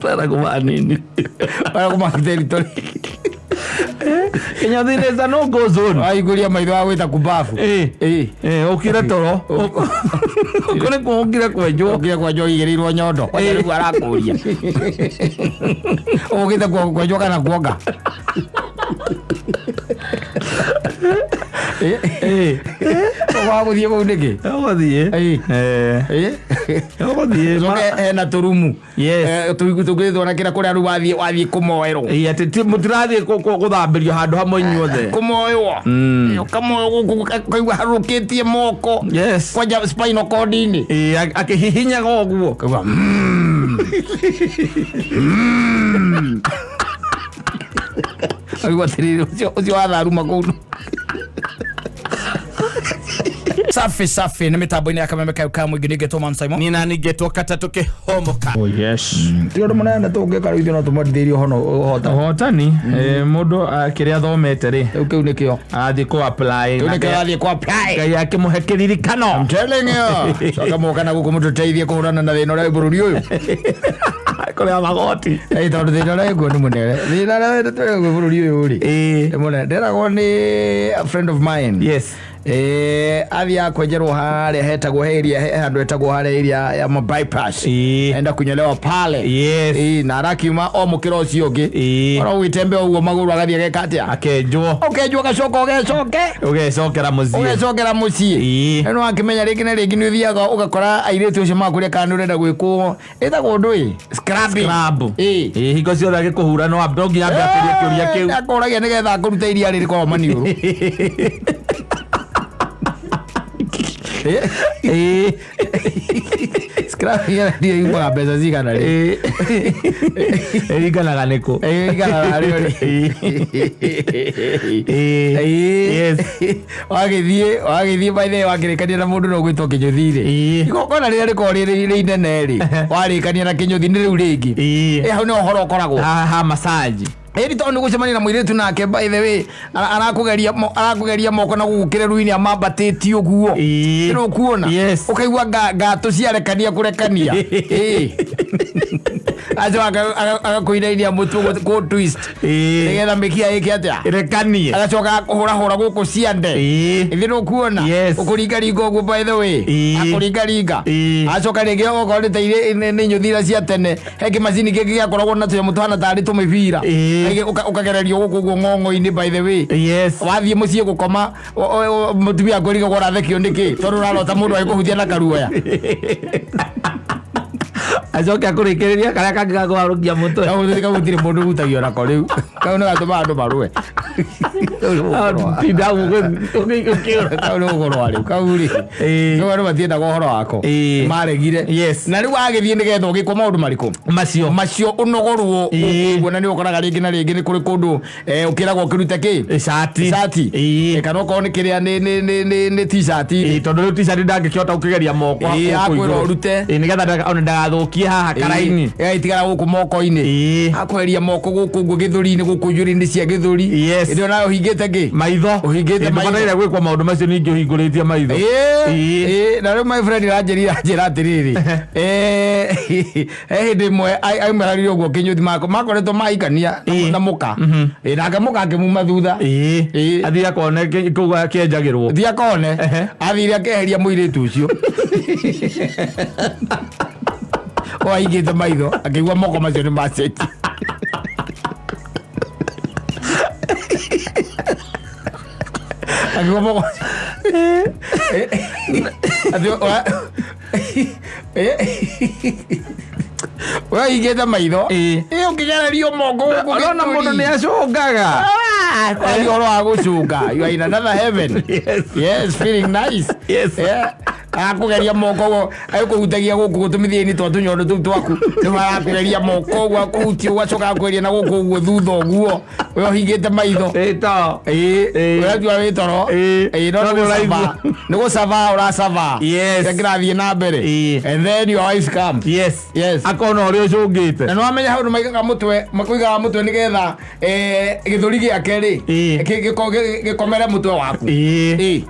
Para kumanini. Para kumakiteritory. Kenya thine no go zone. Aiguria maitho wa gwita kubafu. Ukira toro. Ukore ko ukira kwenjo. Ukira kwenjo igirirwo nyondo. Riu arakuria. Ukita kwenjo kana kuoga. Waguthie kuu niki? Waguthie. Waguthie. Ena turumu. Yes. Tugithwo na kira kuria wathie kumoerwo. Ati mutirathie guthambirio handu hamwe inyuothe. Kumoerwo. Kamoerwo kaigua harukitie moko. Yes. Kwaja spinal cord ini. Akihihinyaga uguo. Kaigua. Aigua tiriri ucio watharuma kuu. Safi na mitambo ine akamemeka ukamwe ginige man Simon nina nigeto katatuke homoka. Oh yes. Tio ndo mwana ndatoke karuithio no tumothirio hotani mundu akiria thomete ri ukeu nikio athi ko apply athi ko apply kai yake muhekiriri kano. I'm telling you saka moka na guku mututeithie kuhurana na thina ria bururi uyu kuria magoti tondu thina ria guo ni munene thina ria twe bururi uyu ri munene nderagwo ni a friend of mine. Yes. Athia kwenjerwo haria hetagwo area handu hetagwo haria area ya bypass enda kunyolewa pale. Yes. Na arakiuma o mukiro ucio ungi ora witembe uguo maguru agathie geka atia akenjwo gacoka ugecokera mucii no akimenya ringi na ringi ni uthiaga ugakora airitu ucio makuria kana urenda gwikwo etagwo ndui scrub hingo ciothe agikuhura no abdogi ambe akiria kiuria kiu akoragia nigetha kuruta iria riri kwa maniuru. Scrap ya dia iwa beza zigana ri igana ganeko igana ri yes wagithie by the wakirekania na mundu no gwitwo kinyuthire igokona ri riko ri inene ri warikania na kinyuthi ni riu ringi hau ni uhoro ukoragwo ha massage eri tondu gucemania na muiretu nake by the way arakugeria moko na gugukire ruini amambatiti uguo no kuona ukaigua gato ciarekania kurekania ajo agakuireiria mutu go twist nigetha mikia iki atia rekania agacoka kuhura guku ciande ithi no kuona ukuringa ringo uguo by the way akuringa acoka ringi ogorite ire ni nyuthira cia tene heki macini kiki giakoragwo na tuya mutu hana tari tumivira ukagererio guku guo ng'ong'o-ini by the way wathie mucii gukoma mutumia akuriga gorathekio niki tondu rarota mundu agikuhutia na karuoya acoke akurikiria karia kangi gagwarukia mutwe kau gutire mundu gutagio nako riu kau ni gatuma andu marue tinda kau ni ugorwa riu kau ri kau andu matiendaga uhoro wako maregire na riu agithie nigetha ugikwo maundu mariku macio unogorwo uguo na ni ukoraga ringi na ringi ni kuri kundu ukiragwo ukirute ki shati kana ukorwo ni kiria ni t-shirt tondu riu t-shirt ndangikihota ukigeria moko akwira urute nigetha ona ndagathukie haha karaini itigara guku moko-ini akweria moko guku guo githuri-ini guku njuri-ini cia githuri ndio nayo hingite ki maitho uhingite maitho ira gwikwa maundu macio ningi uhinguritie maitho na riu my friend njira atiriri hindi mwe aimararire uguo kinyuthi makoretwo maikania na muka nake muka akimuma thutha athire akone kuga kienjagirwo thia kone athire akeheria muiritu ucio waigite maitho akigua moko macio ni maceti akigua moko waigite maitho ukigererio moko ona mundu ni acungaga kwani oro agucunga you are in another heaven. Yes, feeling nice. Akugeria moko ayikuhutagia guku gutumithie ni twa tunyondo tu twaku nimarakugeria moko gwa kuhutia ugacoka akweria na guku guo thutha uguo we hingite maitho ito urajua witoro no uraiva nigo sava ura sava ngrathie na mbere and then your eyes come akona uri ucungite na no amenya hau maigaga mutwe makuigaga mutwe nigetha githuri giake ri gikomere mutwe waku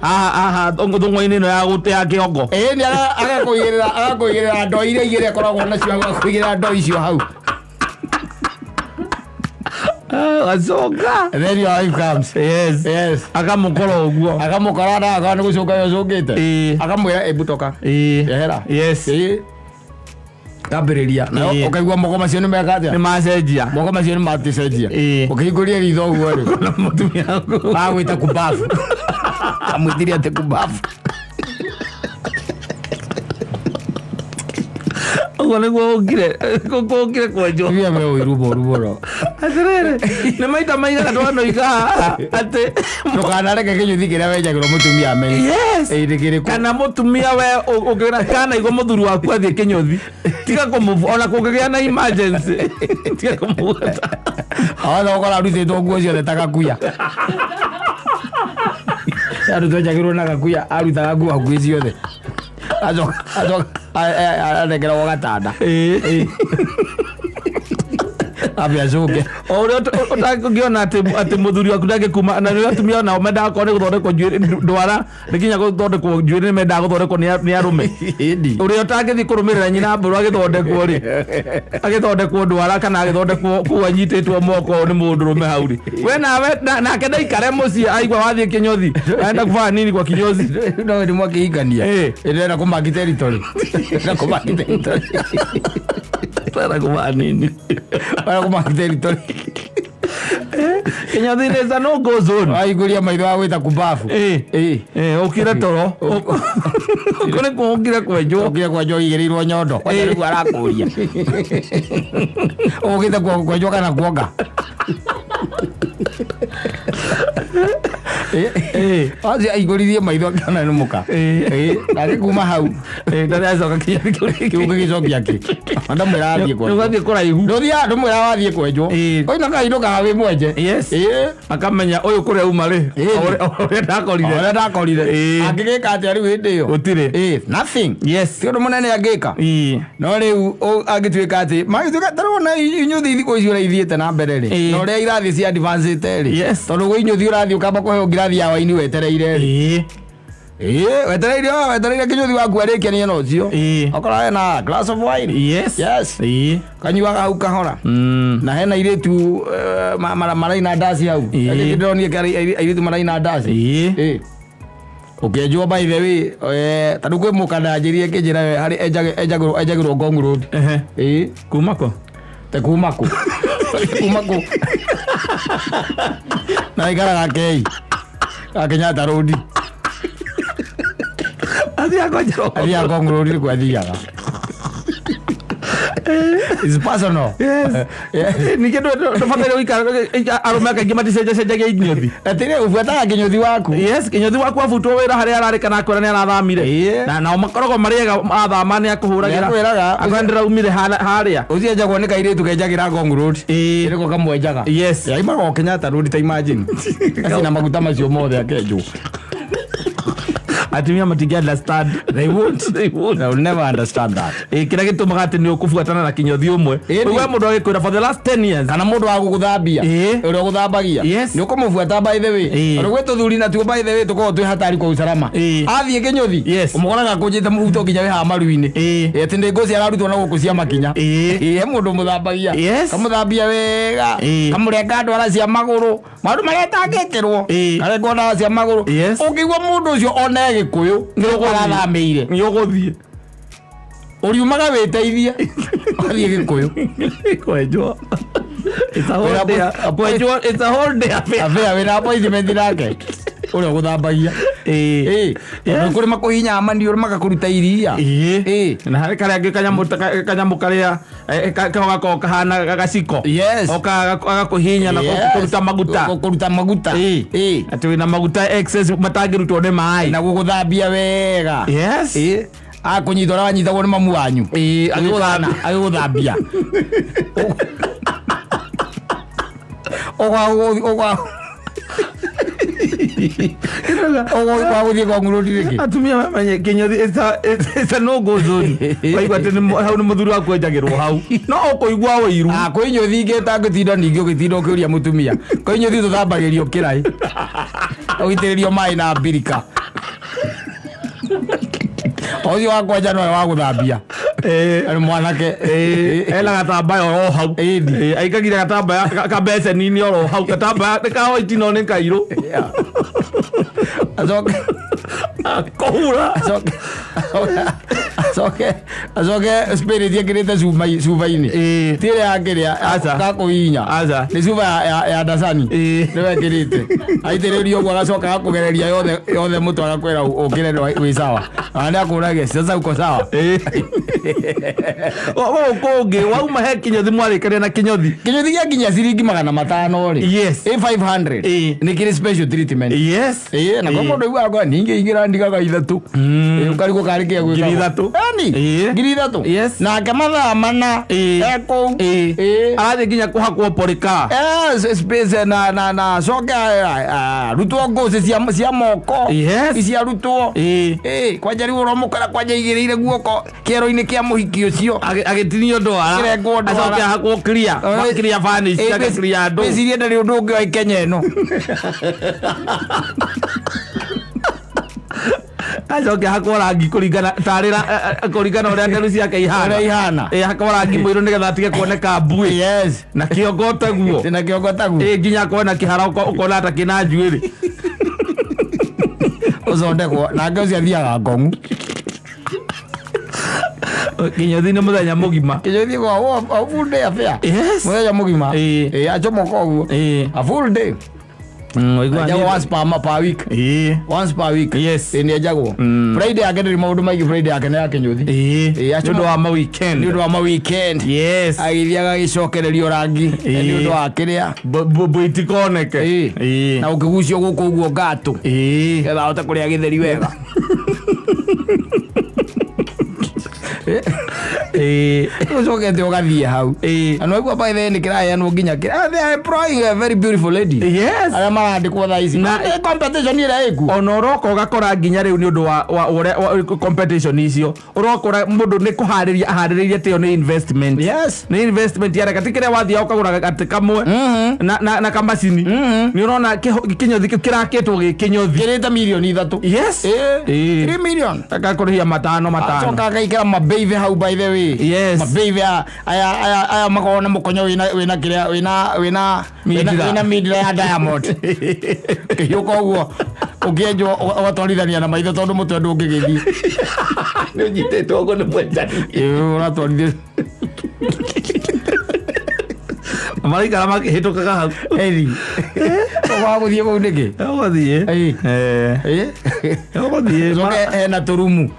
aha thungu-ini no ya gutea kiongo ni agakuigirira ndo iria igire akoragwo nacio agakuigirira ndo icio hau Asoka. And then your wife comes. Yes. Yes. Akamukora uguo. Akamukora na akana gucoka yocokite. Akamwira ebutoka. Ehera. Yes. Gambiriria. Na ukaigua moko macio ni meka atia? Ni macenjia. Moko macio ni maticenjia. Ukihiguria ritho guo ri. Na mutumia wangu. Agwita kubafu. Amwitiria ate kubafu. Niguo ũkire kwenjwo Ria me ũiru atirĩrĩ nĩ maita maigana twanoiga atĩ ndũkanareke kĩnyuthi kĩrĩa wenjagĩrwo mũtumia amenye kana mũtumia we ũngĩkanaigua mũthuri waku athiĩ kĩnyuthi tiga ona kũngĩgĩa na emergency tiga kũmũgweta ona ũkora arutĩtwo nguo ciothe ta gakuya andũ twenjagĩrwo na gakuya arutaga nguo hakuhĩ ciothe anekeragwo gatanda abia coke ũrĩa ũtangĩona atĩ mũthuri waku ndangĩkuma na nĩ atumia nao mendaga korwo nĩ gũthondekwo njuĩrĩ ndwara nĩ nginya gũthondekwo njuĩrĩ nĩ mendaga gũthondekwo nĩ arũme ũrĩa ũtangĩthiĩ kũrũmĩrĩra nyina mbũrũ agĩthondekwo rĩ agĩthondekwo ndwara kana agĩthondekwo kũu anyitĩtwo moko nĩ mũndũrũme hau rĩ we nawe nake ndaikare mũciĩ aigua wathiĩ kĩnyothi enda kũbaa nini kwa kinyozi no nĩ mwakĩhingania ĩrenda kũmaki territory ĩrenda kũmaki territory ĩrenda kũbaa nini kũmaki territory Kinyothi is a no-go zone. Aiguria maitho wa gwĩta kubafu. Ũkire toro. Ũkire kwenjwo. Ũkire kwenjwo igĩrĩirwo nyondo. Kwanja rĩu arakũria. Ũgĩte kwenjwo kana kuonga. Azi aigũririe maitho akĩona nĩ mũka. Ndarĩ kuma hau. Ndarĩ acoka gĩcokia kĩ. Ndamwĩra athiĩ kwenjwo. Ũgathiĩ kũraihu. Ndamwĩra wathiĩ kwenjwo. Oina kahindu kaha wĩ mwenje. Akamenya ũyũ kũrĩa uma rĩ. Ũrĩa ndakorire. Angĩgĩka atĩa rĩu hĩndĩ ĩyo? Gũtirĩ. Nothing. Yes. Ti ũndũ mũnene angĩka. No rĩu angĩtuĩka atĩ magĩtuĩka tarona inyuthi thikũ ici ũraithiĩte na mbere rĩ. Na ũrĩa irathi cia advanced rĩ. Tondũ gwĩ inyuthi ũrathiĩ ũkamba kũheo ngirathi ya waini wetereire rĩ. Wetereire kinyuthi waku arĩkia no cio. Okorwo hena glass of wine. Yes. Kanyuaga hau kahora. Na hena airĩtu maraina ndaci hau. Ndĩronire airĩtu maraina ndaci. Ũkĩenjwo by the way, tondũ kwĩ mũkandanjĩrie kĩnjĩra harĩ enjagĩrwo Ngong Road. Kumako. Te kumako. Kumako. Na ikaraga kei. Kenyatta Road. Athia Ngong Road kwa thiaga. It's personal. Yes. Ningĩ ndũbataire gũikara arũme akaingĩ maticenjacenjagia inyuthi. Atĩrĩ ũbuataga kĩnyuthi waku. Yes, kĩnyuthi waku abutwo wĩra harĩa ararĩ kana akwĩra nĩ arathamire. Na nao makoragwo marĩega athama nĩ akũhũragĩra. Akwĩra ndĩraumire harĩa. Ũcienjagwo nĩ kairĩtu kenjagĩra Ngong Road. Ĩrĩko kamwenjaga. Yes. Aimaga Kenyatta Road ta imagine. Acina maguta macio mothe akenjwo. Atumia matingi understand. They won't. They will never understand that. Kĩrĩa gĩtũmaga atĩ nĩ ũkũbuatana na kĩnyothi ũmwe. Ũguo mũndũ agĩkwĩra for the last 10 years. Kana mũndũ wa gũgũthambia. Ũrĩa ũgũthambagia. Nĩ ũkũmũbuata by the way. Ũrĩa gwĩ tũthuri na tuo by the way tũkoragwo twĩ hatari kwa usalama. Athiĩ kĩnyothi. Ũmũkoraga kũnjĩte mũbuto nginya wĩ haha maru-inĩ. Atĩ ndĩngũ cia ararutwo na gũkũ cia makinya. He mũndũ mũthambagia. Kamũthambia wega. Kamũrenga ndwara cia magũrũ. Maũndũ marĩa atangĩkĩrwo. Karengwo ndwara cia magũrũ. Ũngĩigua mũndũ ũcio ona Gĩkũyũ nĩ ũrathamĩire nĩ ũgũthiĩ ũriumaga wĩteithie athiĩ Gĩkũyũ kwenjwo. It's a whole day affair wĩna appointment nake ũrĩa ũgũthambagia. Kũrĩ makũhinya maniũrũ magakũruta iria. Na harĩ karĩa angĩ kanyamũ karĩa gakoragwo kahana gaciko. Agakũhinya na kũruta maguta. Kũruta maguta. Atĩ wĩna maguta excess matangĩrutwo nĩ maĩ. Na gũgũthambia wega. Akũnyita ũrĩa wanyitagwo nĩ mamu wanyu. Agĩgũthambia. Gũthiĩ Ngong Road rĩngĩ. Atumia mamenye kĩnyothi it's a no-go zone. Waigua atĩ hau nĩ mũthuri waku enjagĩrwo hau. No ũkũigua ũiru. Kwĩ inyothi ingĩ ũtangĩtinda ningĩ ũgĩtinda ũkĩũria mũtumia. Kwĩ inyothi tũthambagĩrio kĩraĩ. Ũgitĩrĩrio maĩ na mbirika. Ũcio wa kwenja nowe wa gũthambia. ari mwanake ela gatambaya oro hau aikagira gatambaya kabece nini oro hau gatambaya nikaho itino ni kairo azoke kohura azoke spirit yekirite suva-ini tire yakiria gakuhinya ni suva ya dasani niwe kirite aitiririo uguo agacoka akugereria yothe mutu agakwira ukire wi sawa andi akurage sasa uko sawa kungi wauma he kinyothi mwarikaria na kinyothi gia kinya ciringi 500 ri 500 ni kiri special treatment na kwa mundu igwa ningi ingira ndigaga ithatu ukarigo karike gwika ngiri ithatu ngiri ithatu na kematha mana eko arathi nginya kuhakwo polika space na soka rutwo ngose cia moko cia rutwo kwanja riu uromukara kwanja igireire guoko kiero-ini kia muhiki ucio agitinio ndwara acoke ahakwo clear fani cia clear andu ecirie ndari undu ungi wa Kenya ino acoke hakwo rangi kuringana uria nderu ciake ihana hakwo rangi mwiru nigetha atige kuoneka mbui na kiongo taguo nginya kuona kihara ukona ta kina njuiri uzondekwo nake ucio athiaga Ngong'u kinyothi ni muthenya mugima kinyothi kwa a full day affair muthenya mugima achomoka uguo a full day once per week once per week ni ajagwo Friday yake ni maundu maigi Friday yake ni ya kinyothi ndu wa ma weekend agithiaga gicokererio rangi ni undu wa kiria boitikoneke na ukigucio guku uguo ngatu getha hote kuria githeri wega ucokete ugathie hau na igua by the end kiraheanwo nginya they are employing a very beautiful lady aria marandikwo thaa ici na competition ira iku ona uroko ugakora nginya riu ni undu wa competition icio urokora mundu ni kuhariria aharirie tio ni investment ni investment ya katikira wathia ukagura ati kamwe na kamacini ni urona kinyothi kiraketwo gikinyothi kirita milioni 3 3 million akakurihia matano acoka gaikira mabeive hau by the way mabeive aya makona mukonyo wina kiria wina midla ya Diamond yuko uguo ukienjwo watwarithania na maitho tondu mutwe ndungigithi ni unyitetwo uguo ni mwenjani uratwarithia marikara makihitukaga hau waguthie kuu niki ugathie na turumu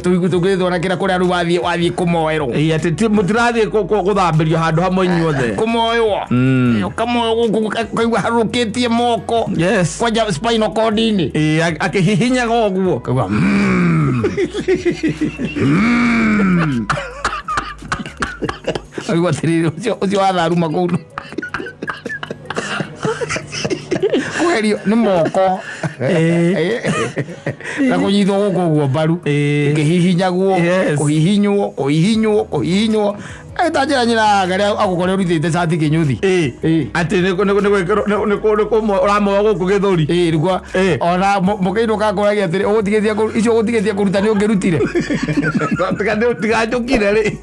tugithwo na kira kuria ru wathie kumoerwo ati mutirathie guthambirio handu hamwe inyuothe kumoywo kamoyo guku kaigua harukitie moko kwanja spinal cord-ini akihihinyaga uguo kaigua aigua tiriri ucio watharuma kuu kwerio ni moko na kunyithwo guku guo mbaru kihihinyagwo kuhihinywo etajira nyina garia agukore urithite cati kinyuthi ati ni uramoa guku githuri rigwa ona mukiino kakuragia atiri ugutigithia icio ugutigithia kuruta ni ungirutire tigajukire ri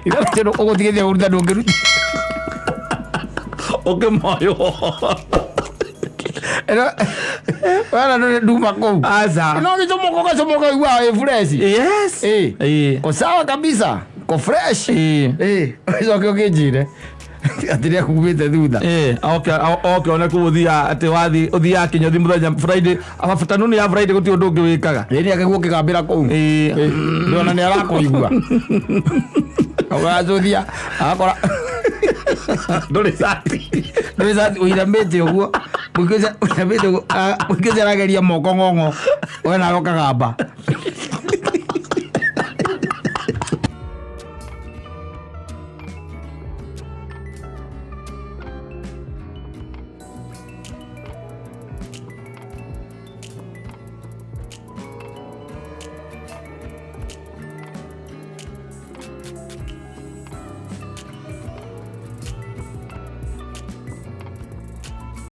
ira ugutigithia kuruta ni ungirutire ukimoyo wana nduma kou aza no gicomoka igua fresh ko sawa kabisa ko fresh icoke ukijire atiria kumite thutha okay ona kuthia ati wathi uthia kinyothi muthenya Friday abatanuni ya Friday guti undu ungi wikaga ni akiguo kigambira kou ndona ni arakuigua awazuthia akora nduri sati uiramite uguo mukiza arageria moko ng'ong'o we nawe kagamba